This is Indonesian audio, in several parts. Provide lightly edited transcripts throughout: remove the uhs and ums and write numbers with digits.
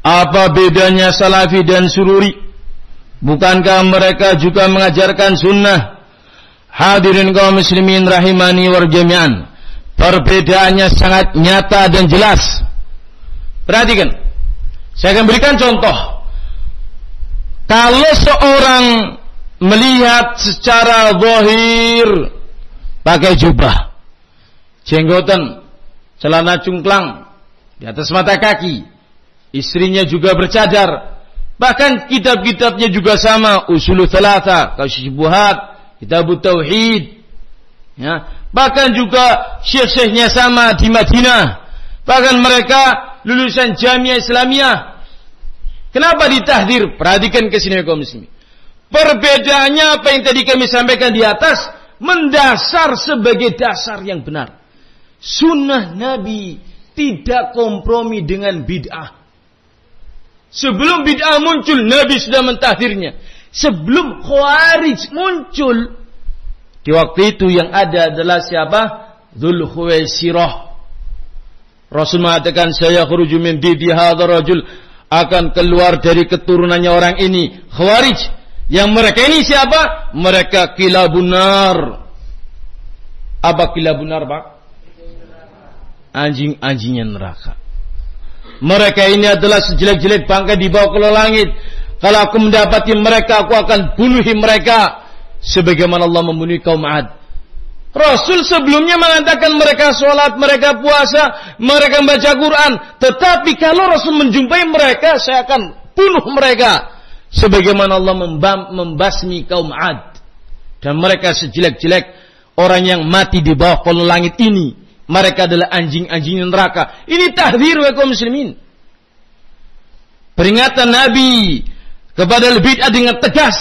Apa bedanya Salafi dan Sururi? Bukankah mereka juga mengajarkan sunnah? Hadirin kaum muslimin rahimani war jami'an. Perbedaannya sangat nyata dan jelas. Perhatikan. Saya akan berikan contoh. Kalau seorang melihat secara zahir pakai jubah, jenggotan, celana cungklang di atas mata kaki, istrinya juga bercadar, bahkan kitab-kitabnya juga sama, Ushulul Thalatha, Kasyubuhat, Kitabut Tauhid, ya, bahkan juga syekh-syekhnya sama di Madinah, bahkan mereka lulusan Jamiah Islamiyah. Kenapa ditahdir? Perhatikan ke sini kaum muslimin. Perbedaannya apa yang tadi kami sampaikan di atas, mendasar sebagai dasar yang benar. Sunnah Nabi tidak kompromi dengan bid'ah. Sebelum bid'ah muncul, Nabi sudah mentahdirnya. Sebelum Khawarij muncul, di waktu itu yang ada adalah siapa? Dzul Khuwaisirah. Rasul mengatakan, saya khuruju min didi hadzal rajul, akan keluar dari keturunannya orang ini, Khawarij. Yang mereka ini siapa? Mereka kilabun nar. Apa kilabun nar, Pak? Anjing-anjingnya neraka. Mereka ini adalah sejelek-jelek bangkai dibawa ke langit. Kalau aku mendapati mereka, aku akan bunuhi mereka sebagaimana Allah membunuhi kaum Ad. Rasul sebelumnya mengatakan mereka sholat, mereka puasa, mereka membaca Quran. Tetapi kalau Rasul menjumpai mereka, saya akan bunuh mereka sebagaimana Allah membasmi kaum Ad. Dan mereka sejelek-jelek orang yang mati di bawah kolong langit ini. Mereka adalah anjing-anjing neraka. Ini tahdzir wa kaum muslimin. Peringatan Nabi kepada bid'ah dengan tegas.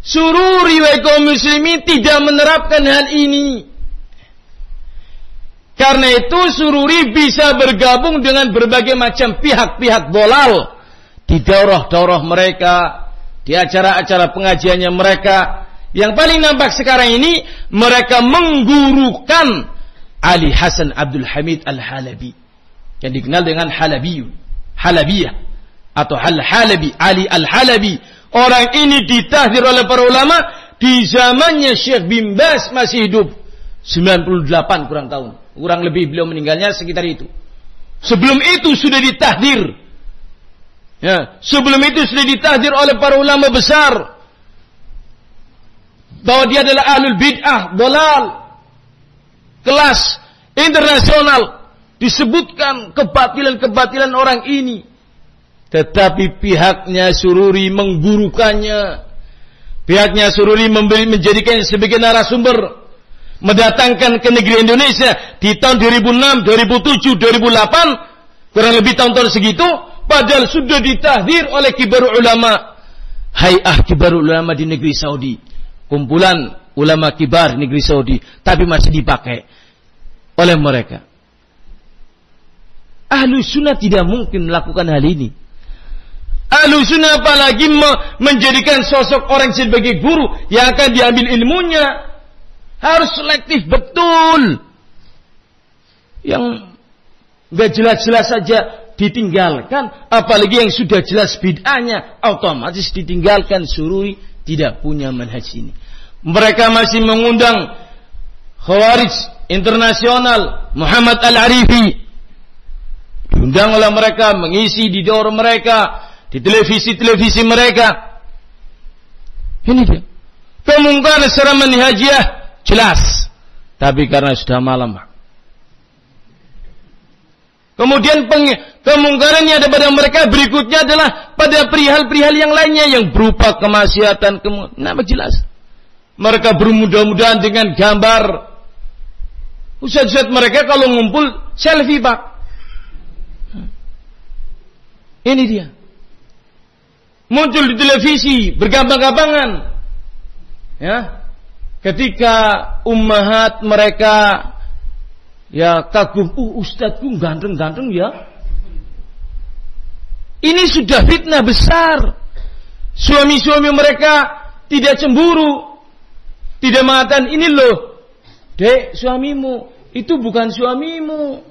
Sururi wa kaum muslimin tidak menerapkan hal ini. Karena itu Sururi bisa bergabung dengan berbagai macam pihak-pihak dolal di daurah-daurah mereka, di acara-acara pengajiannya mereka. Yang paling nampak sekarang ini, mereka menggurukan Ali Hasan Abdul Hamid Al-Halabi, yang dikenal dengan Halabiyah atau Al-Halabi, Ali Al-Halabi. Orang ini ditahdir oleh para ulama di zamannya Syekh bin Baz masih hidup, 98 kurang lebih beliau meninggalnya sekitar itu. Sebelum itu sudah ditahdir. Ya, sebelum itu sudah ditahdir oleh para ulama besar bahwa dia adalah ahlul bid'ah, dolal, kelas internasional. Disebutkan kebatilan-kebatilan orang ini. Tetapi pihaknya Sururi menggurukannya. Pihaknya Sururi menjadikannya sebagai narasumber. Mendatangkan ke negeri Indonesia di tahun 2006, 2007, 2008. Kurang lebih tahun-tahun segitu. Padahal sudah ditahdir oleh kibarul ulama. Hay'ah kibarul ulama di negeri Saudi. Kumpulan ulama kibar negeri Saudi. Tapi masih dipakai oleh mereka. Ahlus sunnah tidak mungkin melakukan hal ini. Ahlus sunnah apalagi menjadikan sosok orang sebagai guru yang akan diambil ilmunya. Harus selektif betul. Yang gak jelas-jelas saja ditinggalkan. Apalagi yang sudah jelas bid'ahnya otomatis ditinggalkan. Sururi tidak punya manhaj ini. Mereka masih mengundang Khawarij internasional, Muhammad Al-Arifi. Diundang oleh mereka, mengisi di daurah mereka, di televisi-televisi mereka. Ini dia. Kemungkaran secara manhajiyah jelas. Tapi karena sudah malam. Kemudian kemungkaran yang ada pada mereka berikutnya adalah pada perihal-perihal yang lainnya yang berupa kemaksiatan. Nama jelas. Mereka bermudah-mudahan dengan gambar. Ustaz-ustaz mereka kalau ngumpul selfie, Pak. Ini dia. Muncul di televisi bergampang-gampangan. Ya. Ketika ummahat mereka ya kagum, ustadzku ganteng-ganteng ya. Ini sudah fitnah besar. Suami-suami mereka tidak cemburu. Tidak mengatakan, ini loh, Dek, suamimu. Itu bukan suamimu.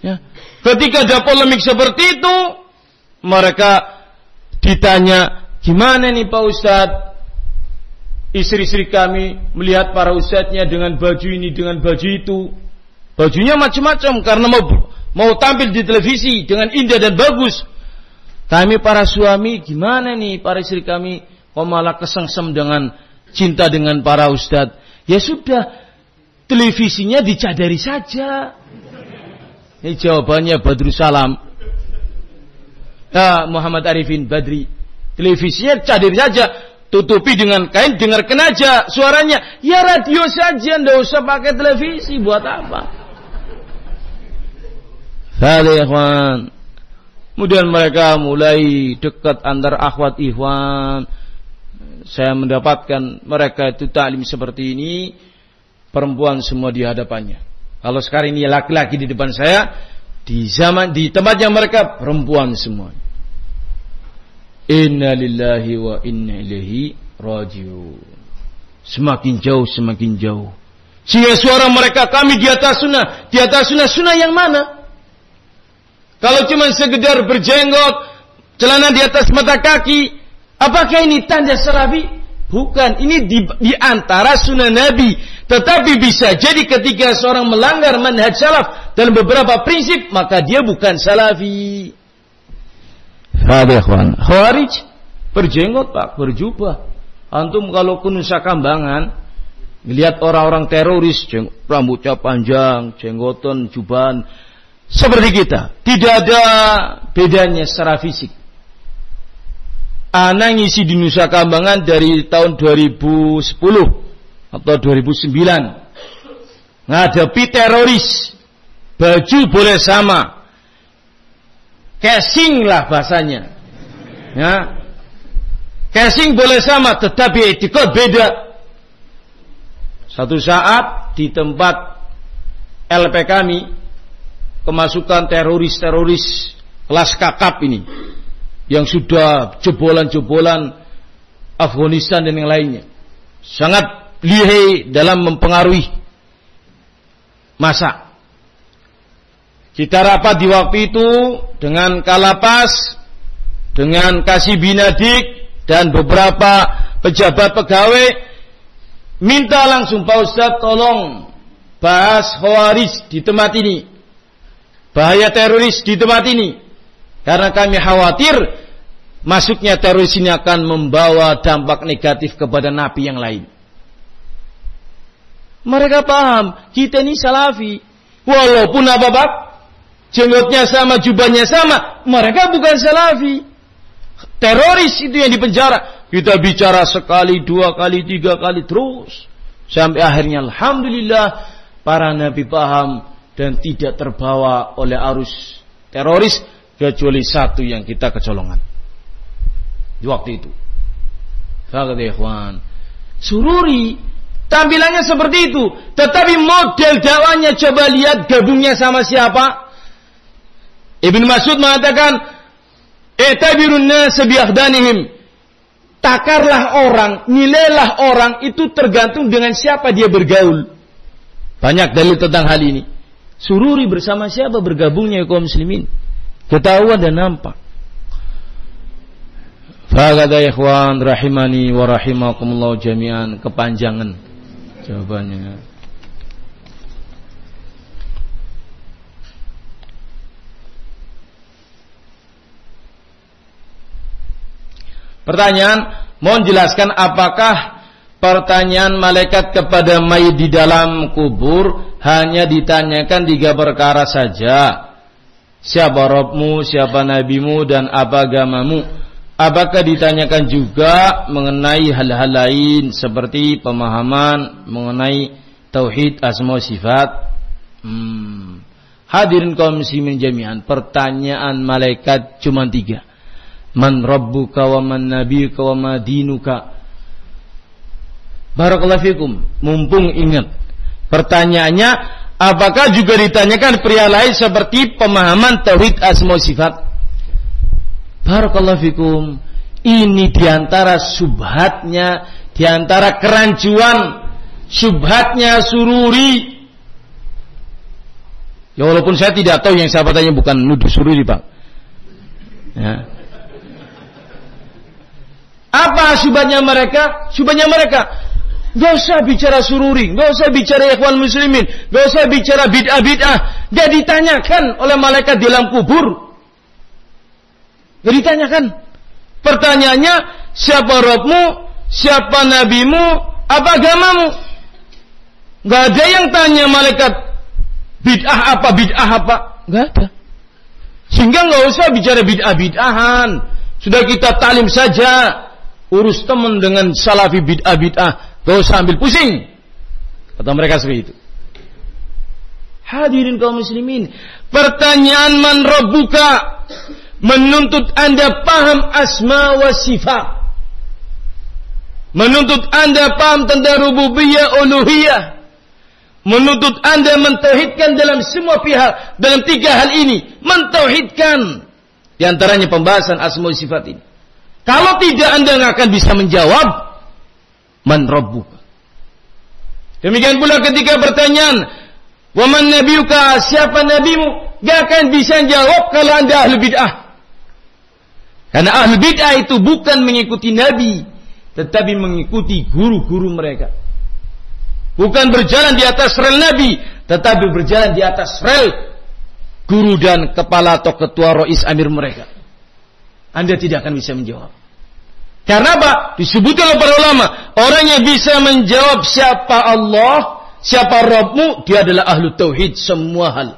Ya. Ketika ada polemik seperti itu, mereka ditanya, gimana nih Pak Ustadz? Istri-istri kami melihat para ustadznya dengan baju ini, dengan baju itu. Bajunya macam-macam karena mau tampil di televisi dengan indah dan bagus. Kami para suami, gimana nih para istri kami kok malah kesengsem dengan cinta dengan para ustadz? Ya sudah, televisinya dicadari saja. Ini jawabannya Badrussalam. Muhammad Arifin Badri. Televisinya cadari saja, tutupi dengan kain, dengarkan aja suaranya. Ya radio saja, ndak usah pakai televisi, buat apa? Hadirin ikhwan. Kemudian mereka mulai dekat antar akhwat ikhwan. Saya mendapatkan mereka itu taklim seperti ini, perempuan semua di hadapannya. Kalau sekarang ini laki-laki di depan saya, di tempatnya mereka perempuan semua. Inna lillahi wa inna ilaihi raji'un. Semakin jauh, semakin jauh. Sehingga suara mereka, kami di atas sunnah. Di atas sunnah, sunnah yang mana? Kalau cuma sekedar berjenggot, celana di atas mata kaki, apakah ini tanda salafi? Bukan, ini di antara sunnah Nabi. Tetapi bisa jadi ketika seorang melanggar manhaj salaf dalam beberapa prinsip, maka dia bukan salafi. Hadirin, Khawarij berjenggot Pak, berjubah. Antum kalau ke Nusa Kambangan, melihat orang-orang teroris, rambutnya panjang, jenggotan, jubahan, seperti kita, tidak ada bedanya secara fisik. Ana ngisi di Nusa Kambangan dari tahun 2010 atau 2009. Ngadepi teroris, baju boleh sama, casing lah bahasanya, ya, casing boleh sama, tetapi etikot beda. Satu saat di tempat LP kami, kemasukan teroris-teroris kelas kakap ini, yang sudah jebolan-jebolan Afghanistan dan yang lainnya, sangat lihai dalam mempengaruhi massa. Kita rapat di waktu itu dengan Kalapas, dengan Kasih Binadik dan beberapa pejabat pegawai, minta langsung Pak Ustadz tolong bahas Khawarij di tempat ini, bahaya teroris di tempat ini, karena kami khawatir masuknya teroris ini akan membawa dampak negatif kepada napi yang lain. Mereka paham, kita ini salafi. Walaupun apa-apa, jenggotnya sama, jubahnya sama, mereka bukan salafi. Teroris itu yang dipenjara. Kita bicara sekali, dua kali, tiga kali, terus. Sampai akhirnya alhamdulillah para nabi paham dan tidak terbawa oleh arus teroris, kecuali satu yang kita kecolongan di waktu itu. Fakir ikhwan, Sururi tampilannya seperti itu, tetapi model dakwanya coba lihat gabungnya sama siapa? Ibn Mas'ud mengatakan, "I'tabirun nas bi'ahdanihim." Takarlah orang, nilailah orang itu tergantung dengan siapa dia bergaul. Banyak dalil tentang hal ini. Sururi bersama siapa bergabungnya kaum muslimin, ketahuan dan nampak. Faqad ikhwan rahimani wa rahimakumullah jami'an. Kepanjangan jawabannya. Pertanyaan, mohon jelaskan apakah pertanyaan malaikat kepada mayit di dalam kubur hanya ditanyakan 3 perkara saja. Siapa Rabbmu, siapa nabimu, dan apa agamamu? Apakah ditanyakan juga mengenai hal-hal lain seperti pemahaman mengenai tauhid asma sifat? Hadirin kaum muslimin jami'an, pertanyaan malaikat cuma 3. Man rabbuka wa man nabiyuka wa ma dinuka. Barakallahu fikum. Mumpung ingat, pertanyaannya apakah juga ditanyakan pria lain seperti pemahaman tauhid asma sifat? Barakallahu fikum. Ini diantara subhatnya, diantara kerancuan subhatnya Sururi. Ya walaupun saya tidak tahu yang saya tanya bukan nuduh sururi, Pak. Ya. Apa syubhatnya mereka? Syubhatnya mereka, gak usah bicara sururi, gak usah bicara ikhwan muslimin, gak usah bicara bid'ah-bid'ah. Gak ditanyakan oleh malaikat di dalam kubur. Gak ditanyakan. Pertanyaannya, siapa Rabbmu, siapa nabimu, apa agamamu? Gak ada yang tanya malaikat bid'ah apa. Gak ada. Sehingga gak usah bicara bid'ah-bid'ahan. Sudah kita talim saja. Urus teman dengan salafi bid'ah. Gak usah ambil pusing. Kata mereka seperti itu. Hadirin kaum muslimin, pertanyaan man rabbuka menuntut Anda paham asma wa sifat. Menuntut Anda paham tentang rububiyah, uluhiyah. Menuntut Anda mentauhidkan dalam semua pihak, dalam 3 hal ini. Mentauhidkan. Di antaranya pembahasan asma wa sifat ini. Kalau tidak, Anda nggak akan bisa menjawab man rabbuka. Demikian pula ketika pertanyaan wa man nabiyuka, siapa nabimu, nggak akan bisa jawab kalau Anda ahli bid'ah. Karena ahli bid'ah itu bukan mengikuti nabi, tetapi mengikuti guru-guru mereka. Bukan berjalan di atas rel nabi, tetapi berjalan di atas rel guru dan kepala atau ketua rois amir mereka. Anda tidak akan bisa menjawab. Karena apa? Disebutkan oleh para ulama, orang yang bisa menjawab siapa Allah, siapa Rabbmu, dia adalah ahlu tauhid semua hal.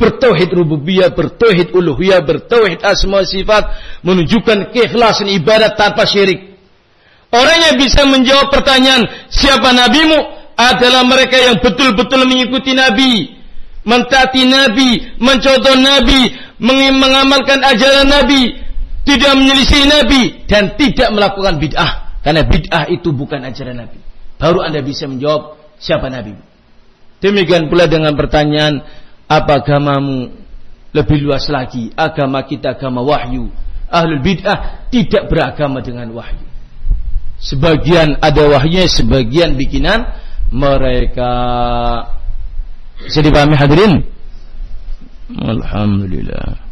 Bertauhid rububiyah, bertauhid uluhiyah, bertauhid asma sifat, menunjukkan keikhlasan ibadat tanpa syirik. Orang yang bisa menjawab pertanyaan siapa nabimu adalah mereka yang betul-betul mengikuti nabi, mentaati nabi, mencontoh nabi, mengamalkan ajaran nabi, tidak menyelisih nabi, dan tidak melakukan bid'ah. Karena bid'ah itu bukan ajaran nabi. Baru Anda bisa menjawab siapa nabi. Demikian pula dengan pertanyaan apa agamamu, lebih luas lagi, agama kita agama wahyu. Ahlul bid'ah tidak beragama dengan wahyu. Sebagian ada wahyunya, sebagian bikinan mereka. Bisa dipahami hadirin? Alhamdulillah.